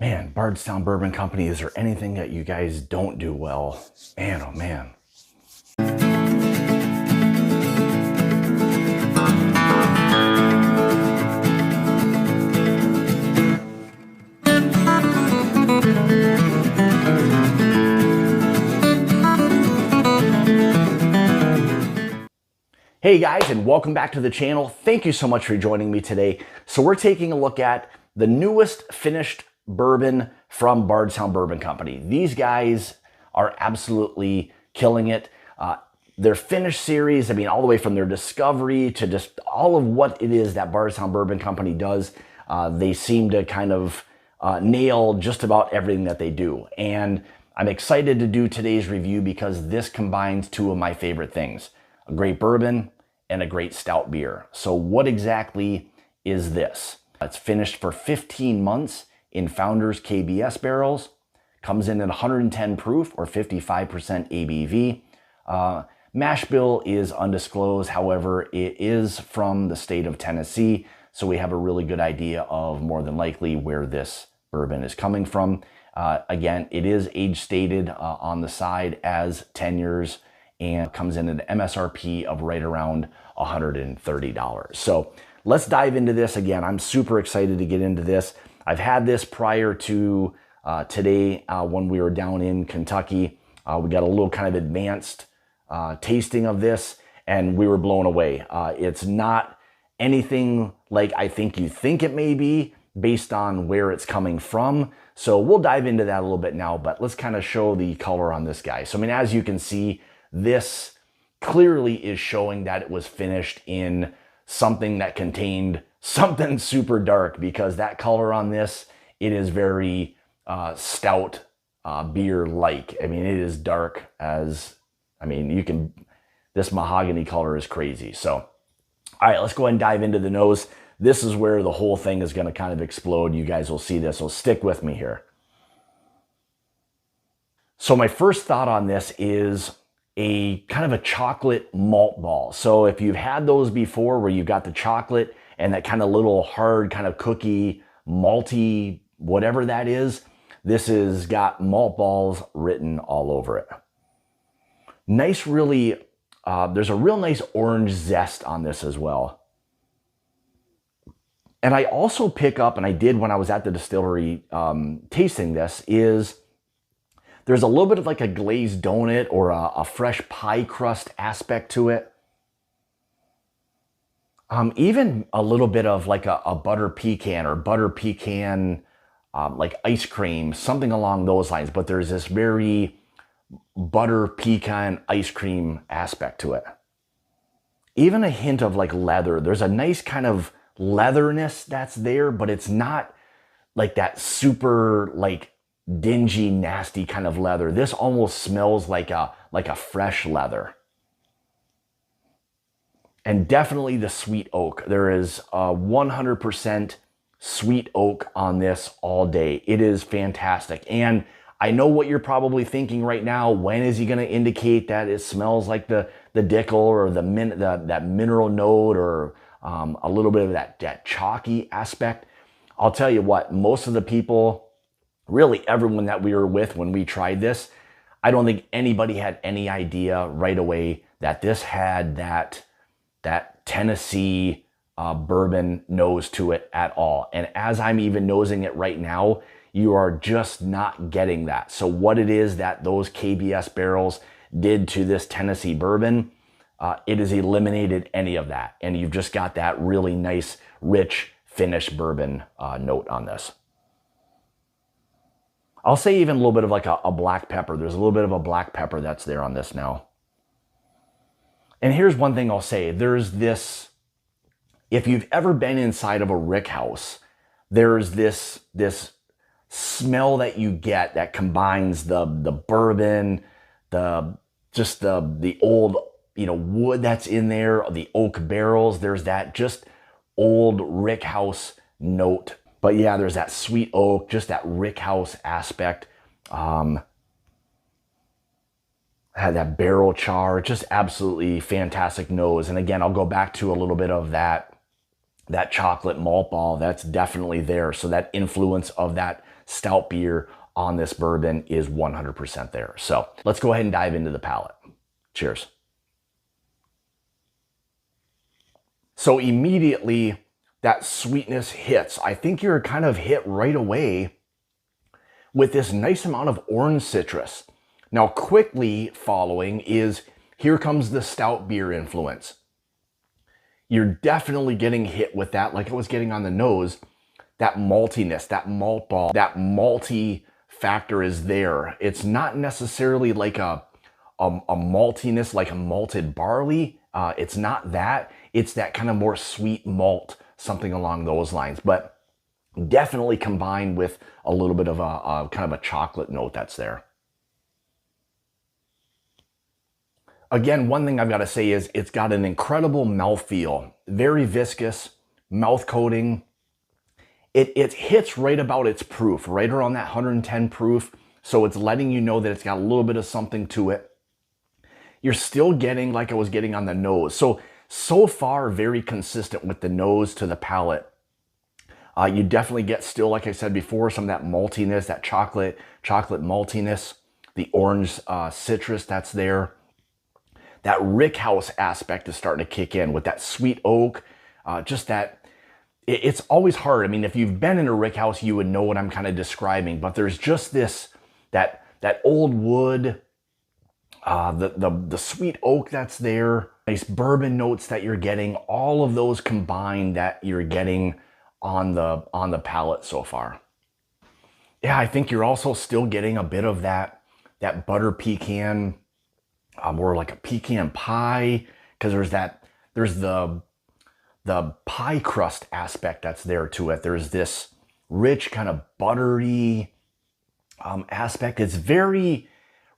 Man, Bardstown Bourbon Company, is there anything that you guys don't do well? Man, oh man. Hey guys, and welcome back to the channel. Thank you so much for joining me today. So we're taking a look at the newest finished bourbon from Bardstown Bourbon Company. These guys are absolutely killing it. Their finished series, I mean, all the way from their discovery to just all of what it is that Bardstown Bourbon Company does, they seem to kind of nail just about everything that they do. And I'm excited to do today's review because this combines two of my favorite things: a great bourbon and a great stout beer. So what exactly is this? It's finished for 15 months in Founders KBS barrels. Comes in at 110 proof or 55% ABV. Mash bill is undisclosed. However, it is from the state of Tennessee. So we have a really good idea of more than likely where this bourbon is coming from. Again, it is age stated on the side as 10 years and comes in at an MSRP of right around $130. So let's dive into this. Again, I'm super excited to get into this. I've had this prior to today when we were down in Kentucky. We got a little kind of advanced tasting of this and we were blown away. It's not anything like I think you think it may be based on where it's coming from. So we'll dive into that a little bit now, but let's kind of show the color on this guy. So I mean, as you can see, this clearly is showing that it was finished in something that contained something super dark, because that color on this, it is very stout beer-like. I mean, it is dark as, I mean, you can, this mahogany color is crazy. So, all right, let's go ahead and dive into the nose. This is where the whole thing is going to kind of explode. You guys will see this, so stick with me here. So my first thought on this is a kind of a chocolate malt ball. So if you've had those before where you've got the chocolate and that kind of little hard kind of cookie, malty, whatever that is, this has got malt balls written all over it. Nice, really, there's a real nice orange zest on this as well. And I also pick up, and I did when I was at the distillery tasting this, is there's a little bit of like a glazed donut or a fresh pie crust aspect to it. Even a little bit of like a butter pecan or butter pecan like ice cream, something along those lines. But there's this very butter pecan ice cream aspect to it. Even a hint of like leather. There's a nice kind of leatherness that's there, but it's not like that super like dingy, nasty kind of leather. This almost smells like a fresh leather. And definitely the sweet oak. There is 100% sweet oak on this all day. It is fantastic. And I know what you're probably thinking right now. When is he going to indicate that it smells like the Dickel or that mineral note or a little bit of that chalky aspect? I'll tell you what, most of the people, really everyone that we were with when we tried this, I don't think anybody had any idea right away that this had that Tennessee bourbon nose to it at all. And as I'm even nosing it right now, you are just not getting that. So what it is that those KBS barrels did to this Tennessee bourbon, it has eliminated any of that. And you've just got that really nice, rich, finished bourbon note on this. I'll say even a little bit of like a black pepper. There's a little bit of a black pepper that's there on this now. And here's one thing I'll say. There's this, if you've ever been inside of a rick house, there's this smell that you get that combines the bourbon, the old, you know, wood that's in there, the oak barrels. There's that just old rick house note. But yeah, there's that sweet oak, just that rick house aspect. Had that barrel char, just absolutely fantastic nose. And again, I'll go back to a little bit of that that chocolate malt ball, that's definitely there. So that influence of that stout beer on this bourbon is 100% there. So let's go ahead and dive into the palate. Cheers. So immediately that sweetness hits. I think you're kind of hit right away with this nice amount of orange citrus. Now quickly following is, here comes the stout beer influence. You're definitely getting hit with that, like I was getting on the nose, that maltiness, that malt ball, that malty factor is there. It's not necessarily like a maltiness, like a malted barley. It's not that. It's that kind of more sweet malt, something along those lines, but definitely combined with a little bit of a kind of a chocolate note that's there. Again, one thing I've got to say is it's got an incredible mouthfeel, very viscous, mouth coating. It hits right about its proof, right around that 110 proof. So it's letting you know that it's got a little bit of something to it. You're still getting, like I was getting on the nose. So far, very consistent with the nose to the palate. You definitely get still, like I said before, some of that maltiness, that chocolate maltiness, the orange citrus that's there. That rickhouse aspect is starting to kick in with that sweet oak, just that, it's always hard. I mean, if you've been in a rickhouse, you would know what I'm kind of describing, but there's just this, that old wood, the sweet oak that's there, nice bourbon notes that you're getting, all of those combined that you're getting on the palate so far. Yeah, I think you're also still getting a bit of that butter pecan, or like a pecan pie, because there's the pie crust aspect that's there to it. There's this rich kind of buttery aspect. It's very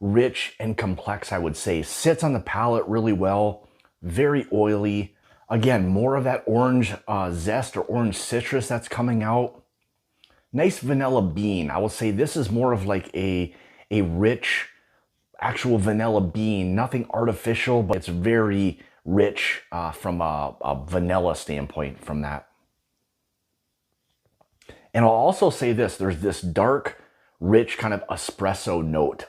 rich and complex, I would say. Sits on the palate really well, very oily. Again, more of that orange zest or orange citrus that's coming out. Nice vanilla bean. I will say this is more of like a rich, actual vanilla bean, nothing artificial, but it's very rich from a vanilla standpoint from that. And I'll also say this, there's this dark, rich kind of espresso note.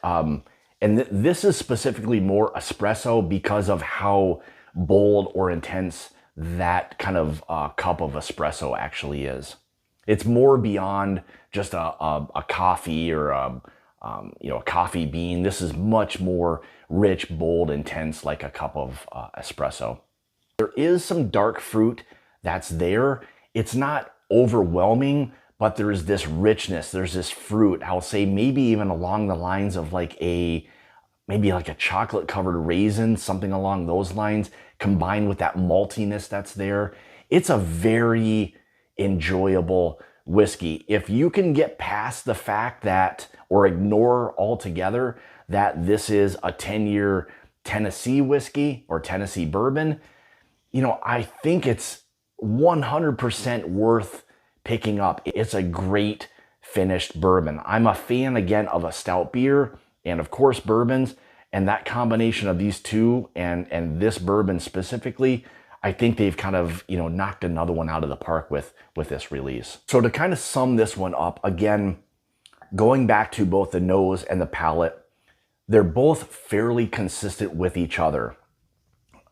And this is specifically more espresso because of how bold or intense that kind of cup of espresso actually is. It's more beyond just a coffee or a coffee bean. This is much more rich, bold, intense, like a cup of espresso. There is some dark fruit that's there. It's not overwhelming, but there's this richness, there's this fruit. I'll say maybe even along the lines of maybe like a chocolate covered raisin, something along those lines, combined with that maltiness that's there. It's a very enjoyable whiskey. If you can get past the fact that, or ignore altogether, that this is a 10-year Tennessee whiskey or Tennessee bourbon, I think it's 100% worth picking up. It's a great finished bourbon. I'm a fan, again, of a stout beer and of course bourbons, and that combination of these two and this bourbon specifically, I think they've kind of, knocked another one out of the park with this release. So to kind of sum this one up, again, going back to both the nose and the palate, they're both fairly consistent with each other.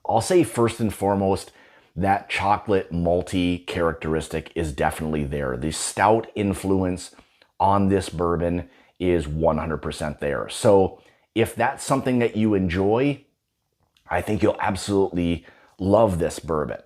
I'll say first and foremost, that chocolate malty characteristic is definitely there. The stout influence on this bourbon is 100% there. So if that's something that you enjoy, I think you'll absolutely love this bourbon.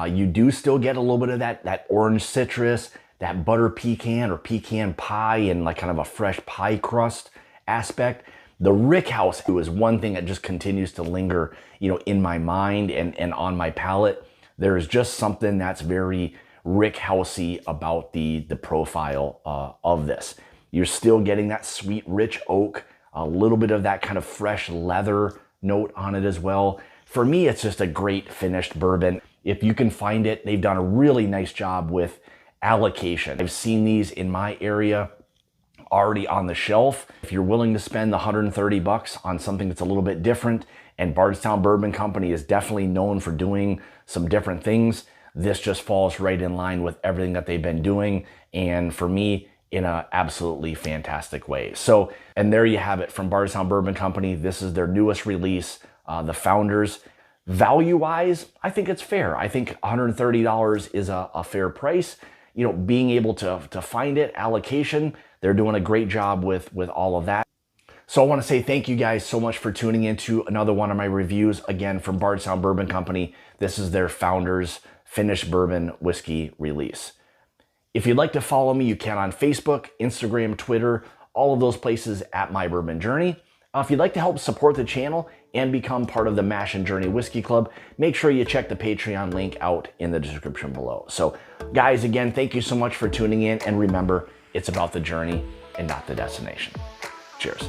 You do still get a little bit of that orange citrus, that butter pecan or pecan pie, and like kind of a fresh pie crust aspect. The rickhouse is one thing that just continues to linger, in my mind and on my palate. There's just something that's very rickhousey about the profile of this. You're still getting that sweet, rich oak, a little bit of that kind of fresh leather note on it as well. For me, it's just a great finished bourbon. If you can find it, they've done a really nice job with allocation. I've seen these in my area already on the shelf. If you're willing to spend the $130 on something that's a little bit different, and Bardstown Bourbon Company is definitely known for doing some different things, this just falls right in line with everything that they've been doing, and for me, in an absolutely fantastic way. So, and there you have it from Bardstown Bourbon Company. This is their newest release, the Founders. Value-wise, I think it's fair. I think $130 is a fair price. You know, being able to find it, allocation, they're doing a great job with all of that. So I want to say thank you guys so much for tuning into another one of my reviews, again, from Bardstown Bourbon Company. This is their Founders Finished Bourbon Whiskey release. If you'd like to follow me, you can on Facebook, Instagram, Twitter, all of those places at My Bourbon Journey. If you'd like to help support the channel and become part of the Mash and Journey Whiskey Club, make sure you check the Patreon link out in the description below. So guys, again, thank you so much for tuning in, and remember, it's about the journey and not the destination. Cheers.